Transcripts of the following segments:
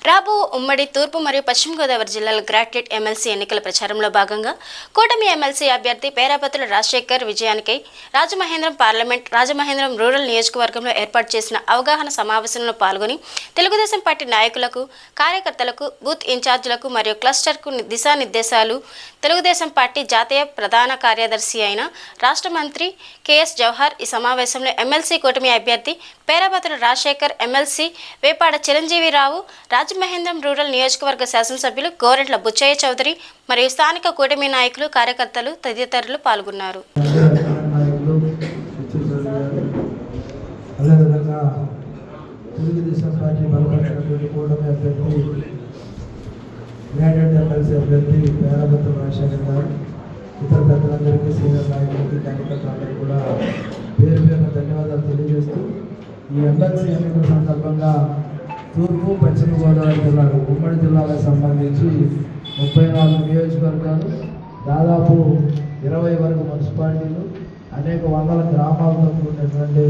రాబో ఉమ్మడి తూర్పు మరియు పశ్చిమ గోదావరి జిల్లాల గ్రాడ్యుయేట్ ఎమ్మెల్సీ ఎన్నికల ప్రచారంలో భాగంగా కూటమి ఎమ్మెల్సీ అభ్యర్థి పేరాపతుల రాజశేఖర్ విజయానికై రాజమహేంద్రం పార్లమెంట్ రాజమహేంద్రం రూరల్ నియోజకవర్గంలో ఏర్పాటు చేసిన అవగాహన సమావేశంలో పాల్గొని తెలుగుదేశం పార్టీ నాయకులకు కార్యకర్తలకు బూత్ ఇన్ఛార్జీలకు మరియు క్లస్టర్కు దిశానిర్దేశాలు తెలుగుదేశం పార్టీ జాతీయ ప్రధాన కార్యదర్శి అయిన రాష్ట్ర మంత్రి కెఎస్ జవహర్ ఈ సమావేశంలో ఎమ్మెల్సీ కూటమి అభ్యర్థి పేరాపతుల రాజశేఖర్ ఎమ్మెల్సీ వేపాడ చిరంజీవిరావు రాజమహేంద్రం రూరల్ నియోజకవర్గ శాసనసభ్యులు గోరెంట్ల బుచ్చయ్య చౌదరి మరియు స్థానిక కూటమి నాయకులు కార్యకర్తలు తదితరులు పాల్గొన్నారు. ఇతర పెద్దలందరికీ సీనియర్ నాయకులకి కార్యకర్తలందరికీ కూడా పేరు పేరున ధన్యవాదాలు తెలియజేస్తూ ఈ ఎమ్మెల్సీ ఎన్నికల సందర్భంగా తూర్పు పశ్చిమ గోదావరి జిల్లాలు ఉమ్మడి జిల్లాలకు సంబంధించి 34 నియోజకవర్గాలు, దాదాపు 20 వరకు మున్సిపాలిటీలు, అనేక వందల గ్రామాలతో కూడినటువంటి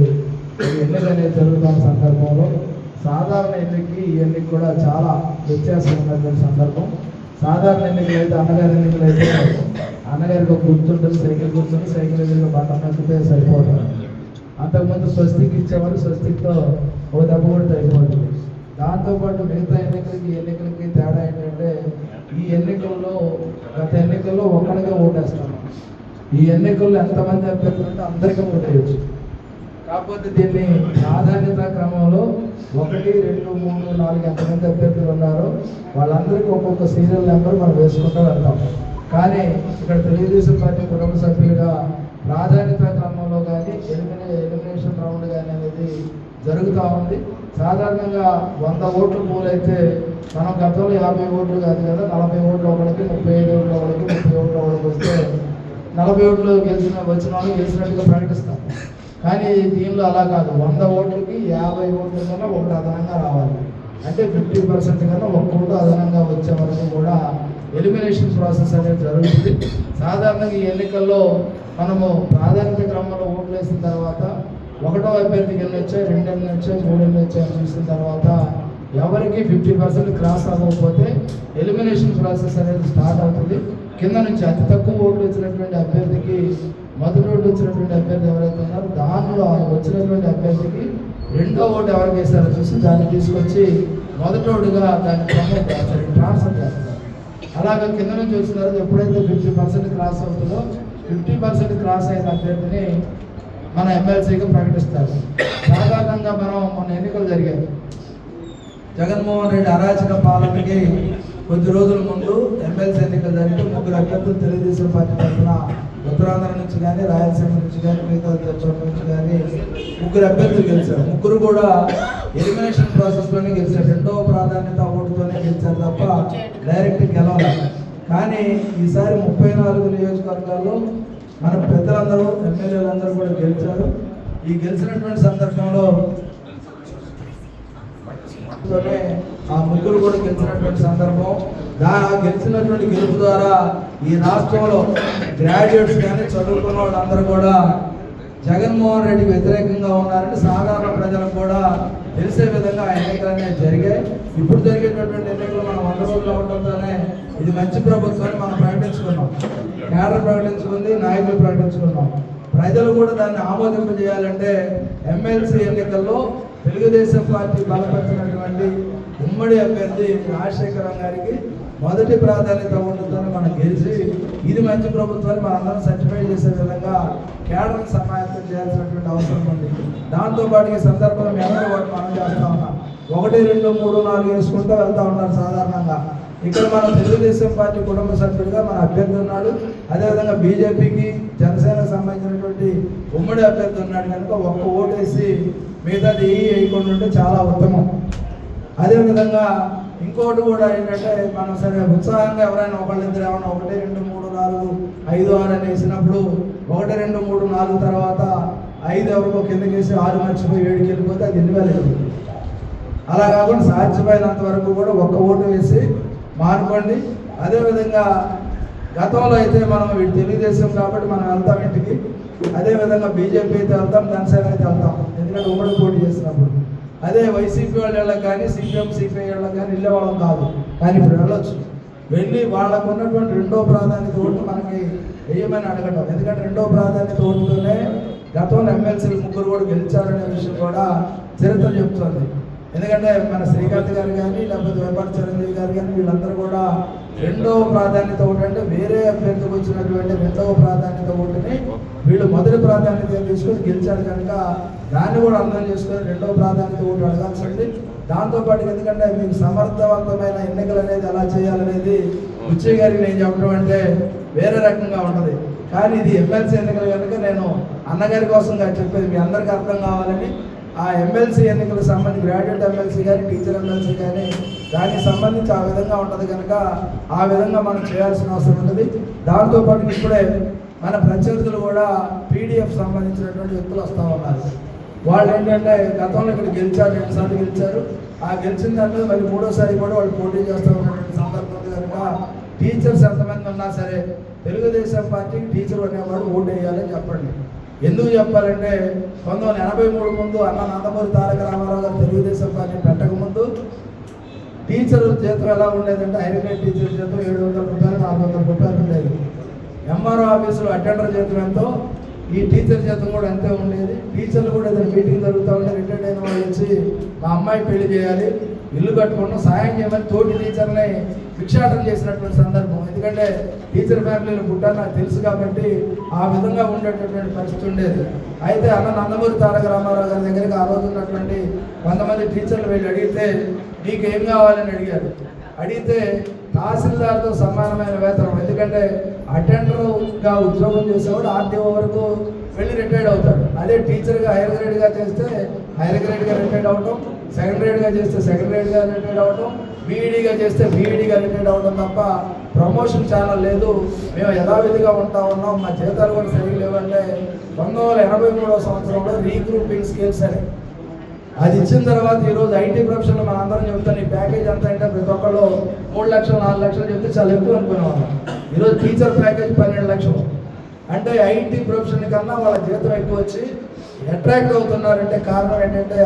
ఎన్నిక అనేది జరుగుతున్న సందర్భంలో సాధారణ ఎన్నికకి ఈ ఎన్నిక కూడా చాలా వ్యత్యాసం ఉన్నటువంటి సందర్భం. సాధారణ ఎన్నికలు అయితే అన్నగారికి ఒక గుర్తుంటుంది, సైకిల్ కూర్చొని సైకిల్ ఎదురుగా బట్టం నొక్కితే సరిపోతుంది. అంతకుముందు స్వస్తికి ఇచ్చేవారు, స్వస్తిక్తో ఒక దెబ్బ కూడా అయిపోతుంది. దాంతోపాటు మిగతా ఎన్నికలకి ఎన్నికలకి తేడా ఏంటంటే ఈ ఎన్నికల్లో గత ఎన్నికల్లో ఒక్కడిగా ఓటేస్తాం. ఈ ఎన్నికల్లో ఎంతమంది అభ్యర్థులు ఉంటే అందరికీ ఓటేయచ్చు. కాకపోతే దీన్ని ప్రాధాన్యత క్రమంలో 1, 2, 3, 4 ఎంతమంది అభ్యర్థులు ఉన్నారో వాళ్ళందరికీ ఒక్కొక్క సీరియల్ నెంబర్ మనం వేసుకుంటూ వెళ్తాం. కానీ ఇక్కడ తెలుగుదేశం పార్టీ కుటుంబ సభ్యులుగా ప్రాధాన్యత క్రమంలో కానీ ఎలిమినేషన్ రౌండ్ కానీ అనేది జరుగుతూ ఉంది. సాధారణంగా 100 ఓట్లు పోలైతే మనం గతంలో 50 ఓట్లు కాదు కదా, 40 ఓట్లు ఒకరికి, 35 ఓట్లు ఒకరికి, 30 ఓట్లు ఒకరికి వస్తే 40 ఓట్లు వచ్చిన వాళ్ళు గెలిచినట్టుగా ప్రకటిస్తాం. కానీ దీనిలో అలా కాదు, 100 ఓట్లకి 50 ఓట్ల కన్నా ఒకటి అదనంగా రావాలి. అంటే 50% కన్నా ఒక్క ఓటు అదనంగా వచ్చే వరకు కూడా ఎలిమినేషన్ ప్రాసెస్ అనేది జరుగుతుంది. సాధారణంగా ఈ ఎన్నికల్లో మనము ప్రాధాన్యత క్రమంలో ఓట్లు వేసిన తర్వాత 1వ అభ్యర్థికి ఎన్ని వచ్చాయి, 2 ఎన్ని వచ్చాయి, 3 ఎన్ని వచ్చాయని చూసిన తర్వాత ఎవరికి 50% క్రాస్ అవ్వకపోతే ఎలిమినేషన్ ప్రాసెస్ అనేది స్టార్ట్ అవుతుంది. కింద నుంచి అతి తక్కువ ఓట్లు వచ్చినటువంటి అభ్యర్థికి, మొదటి ఓటు వచ్చినటువంటి అభ్యర్థి ఎవరైతే ఉన్నారో దానిలో వచ్చినటువంటి అభ్యర్థికి 2వ ఓటు ఎవరికి వేస్తారో చూసి దాన్ని తీసుకొచ్చి మొదటి ఓటుగా దాన్ని ట్రాన్స్ఫర్ చేస్తారు. అలాగే కింద నుంచి వచ్చిన తర్వాత ఎప్పుడైతే 50% క్రాస్ అవుతుందో 50% క్రాస్ అయిన అభ్యర్థిని మన ఎమ్మెల్సీగా ప్రకటిస్తారు. సాధారణంగా మనం మొన్న ఎన్నికలు జరిగాయి. జగన్మోహన్ రెడ్డి అరాచక పాలనకి కొద్ది రోజుల ముందు ఎమ్మెల్సీ ఎన్నికలు జరిగితే 3 అభ్యర్థులు తెలుగుదేశం పార్టీ తరఫున ఉత్తరాంధ్ర నుంచి కానీ, రాయలసీమ నుంచి కానీ, మిగతా చోట్ల నుంచి కానీ 3 అభ్యర్థులు గెలిచారు. 3 కూడా ఎలిమినేషన్ ప్రాసెస్లోనే గెలిచారు. 2వ ప్రాధాన్యత ఓటుతోనే గెలిచారు తప్ప డైరెక్ట్ గెలవాలి. కానీ ఈసారి 34 నియోజకవర్గాల్లో మన పెద్దలందరూ, ఎమ్మెల్యేలందరూ కూడా గెలిచారు. ఈ గెలిచినటువంటి సందర్భంలో ఆ 3 కూడా గెలిచినటువంటి సందర్భం. గెలిచినటువంటి గెలుపు ద్వారా ఈ రాష్ట్రంలో గ్రాడ్యుయేట్స్ కానీ, చదువుకున్న వాళ్ళందరూ కూడా జగన్మోహన్ రెడ్డికి వ్యతిరేకంగా ఉన్నారని సాధారణ ప్రజలకు కూడా తెలిసే విధంగా ఎన్నికలు అనేవి జరిగాయి. ఇప్పుడు జరిగేటటువంటి ఎన్నికలు మనం 100 రోజులు అవడంతోనే ఇది మంచి ప్రభుత్వాన్ని మనం ప్రకటించుకున్నాం. కేడర్ ప్రకటించుకుంది, నాయకులు ప్రకటించుకున్నాం. ప్రజలు కూడా దాన్ని ఆమోదింపజేయాలంటే ఎమ్మెల్సీ ఎన్నికల్లో తెలుగుదేశం పార్టీ బలపరిచినటువంటి ఉమ్మడి అభ్యర్థి రాజశేఖరం గారికి మొదటి ప్రాధాన్యత ఉంటుందని మనం గెలిచి ఇది మంచి ప్రభుత్వాన్ని మనందరం సర్టిఫై చేసే విధంగా కేడర్ని సమాయత్తం చేయాల్సినటువంటి అవసరం ఉంది. దాంతోపాటు ఈ సందర్భంలో మీ అందరూ వాటి మనం చేస్తూ ఉన్నాం. 1, 2, 3, 4 వేసుకుంటూ వెళ్తూ ఉన్నారు. సాధారణంగా ఇక్కడ మనం తెలుగుదేశం పార్టీ కుటుంబ సభ్యుడిగా మన అభ్యర్థి ఉన్నాడు. అదేవిధంగా బీజేపీకి, జనసేనకు సంబంధించినటువంటి ఉమ్మడి అభ్యర్థి ఉన్నాడు కనుక ఒక్క ఓటు వేసి మిగతాది వేయకుండా ఉంటే చాలా ఉత్తమం. అదేవిధంగా ఇంకోటి కూడా ఏంటంటే మనం సరే ఉత్సాహంగా ఎవరైనా ఒకళ్ళిద్దరు ఏమన్నా 1, 2, 3, 4, 5, 6 అని వేసినప్పుడు 1, 2, 3, 4 తర్వాత 5 ఎవరికో కిందకి వేసి 6 మర్చిపోయి 7కి వెళ్ళిపోతే అది ఇన్వాలిడ్. అలా కాకుండా సాధ్యమైనంత వరకు కూడా ఒక్క ఓటు వేసి మానుకోండి. అదేవిధంగా గతంలో అయితే మనం వీటి తెలుగుదేశం కాబట్టి మనం వెళ్తాం ఇంటికి, అదేవిధంగా బీజేపీ అయితే వెళ్తాం, జనసేన అయితే వెళ్తాం, ఎందుకంటే ఉమ్మడి పోటీ చేసినప్పుడు. అదే వైసీపీ వాళ్ళకి కానీ సిపిఎం సిపిఐ వాళ్ళకి కానీ వెళ్ళేవాళ్ళం కాదు. కానీ ఇప్పుడు వెళ్ళొచ్చు. వెళ్ళి వాళ్ళకు ఉన్నటువంటి రెండో ప్రాధాన్యత ఓటు మనకి వేయమని అడగడం. ఎందుకంటే రెండో ప్రాధాన్యత ఓటుతోనే గతంలో ఎమ్మెల్సీలు ముగ్గురు కూడా గెలిచారనే విషయం కూడా చరిత్ర చెప్తుంది. ఎందుకంటే మన శ్రీకాంత్ గారు కానీ లేకపోతే వెంపటి చిరంజీవి గారు కానీ వీళ్ళందరూ కూడా రెండవ ప్రాధాన్యత ఓటు అంటే వేరే అభ్యర్థికి వచ్చినటువంటి రెండవ ప్రాధాన్యత ఓటుని వీళ్ళు మొదటి ప్రాధాన్యత తీసుకొని గెలిచారు కనుక దాన్ని కూడా అర్థం చేసుకొని రెండవ ప్రాధాన్యత ఓటు అడగాల్సింది. దాంతోపాటు ఎందుకంటే మీకు సమర్థవంతమైన ఎన్నికలు అనేది ఎలా చేయాలనేది బుచ్చయ్య గారికి నేను చెప్పడం అంటే వేరే రకంగా ఉంటుంది. కానీ ఇది ఎమ్మెల్సీ ఎన్నికలు కనుక నేను అన్నగారి కోసం చెప్పేది మీ అందరికీ అర్థం కావాలని. ఆ ఎమ్మెల్సీ ఎన్నికలకు సంబంధించి గ్రాడ్యుయేట్ ఎమ్మెల్సీ కానీ టీచర్ ఎమ్మెల్సీ కానీ దానికి సంబంధించి ఆ విధంగా ఉంటుంది కనుక ఆ విధంగా మనం చేయాల్సిన అవసరం ఉంటుంది. దాంతోపాటు ఇప్పుడే మన ప్రత్యర్థులు కూడా పీడిఎఫ్ సంబంధించినటువంటి వ్యక్తులు వస్తూ ఉన్నారు. వాళ్ళు ఏంటంటే గతంలో ఇక్కడ గెలిచారు, 2 సార్లు గెలిచారు. ఆ గెలిచిన దాంట్లో మరి 3వసారి కూడా వాళ్ళు పోటీ చేస్తూ ఉన్నటువంటి సందర్భం కనుక టీచర్స్ ఎంతమంది ఉన్నా సరే తెలుగుదేశం పార్టీకి టీచర్ అనేవాడు ఓటు వేయాలని చెప్పండి. ఎందుకు చెప్పాలంటే 1983 ముందు అన్న నందమూరి తారక రామారావు గారు తెలుగుదేశం పార్టీ పెట్టకముందు టీచర్ జీతం ఎలా ఉండేదంటే హైర్ గ్రేడ్ టీచర్ జీతం 700 రూపాయలు 400 రూపాయలు ఉండేది. ఎంఆర్ఓ ఆఫీసులో అటెండర్ జీతం ఎంతో, ఈ టీచర్ జీతం కూడా అంతే ఉండేది. టీచర్లు కూడా ఏదైనా మీటింగ్ జరుగుతూ ఉంటే రిటైర్డ్ అయిన వాళ్ళు వచ్చి మా అమ్మాయి పెళ్లి చేయాలి, ఇల్లు కట్టుకోవడం సాయం చేయమని తోటి టీచర్ని భిక్షాటన చేసినటువంటి సందర్భం. ఎందుకంటే టీచర్ ఫ్యామిలీలు పుట్టాను నాకు తెలుసు కాబట్టి ఆ విధంగా ఉండేటటువంటి పరిస్థితి ఉండేది. అయితే అన్న నందమూరి తారక రామారావు గారి దగ్గరికి ఆ రోజు ఉన్నటువంటి 100 మంది టీచర్లు వెళ్ళి అడిగితే నీకేం కావాలని అడిగారు. అడిగితే తహసీల్దార్తో సమానమైన వేతనం, ఎందుకంటే అటెండర్గా ఉద్యోగం చేసేవాడు ఆర్టీఓ వరకు వెళ్ళి రిటైర్డ్ అవుతాడు. అదే టీచర్గా హైయర్ గ్రేడ్గా చేస్తే హైయర్ గ్రేడ్గా రిటైర్డ్ అవటం, సెకండ్ గ్రేడ్గా చేస్తే సెకండ్ గ్రేడ్గా రిటైర్డ్ అవటం, బీఈడీగా చేస్తే బీఈడీగా రిటైర్డ్ అవడం తప్ప ప్రమోషన్ చాలా లేదు. మేము యథావిధిగా ఉంటా ఉన్నాం, మా జీతాలు కూడా సరిగ్గా లేవంటే 1983వ సంవత్సరంలో రీగ్రూపింగ్ స్కేల్స్ అని అది ఇచ్చిన తర్వాత ఈరోజు ఐటీ ప్రొఫెషన్లో మన అందరం చెప్తాను ఈ ప్యాకేజ్ అంతా అంటే ప్రతి ఒక్కళ్ళు 3 లక్షలు 4 లక్షలు చెప్తే చాలా ఎక్కువ అనుకునేవాళ్ళం. ఈరోజు టీచర్ ప్యాకేజ్ 12 లక్షలు అంటే ఐటీ ప్రొఫెషన్ కన్నా వాళ్ళ జీతం ఎక్కువ వచ్చి అట్రాక్ట్ అవుతున్నారంటే కారణం ఏంటంటే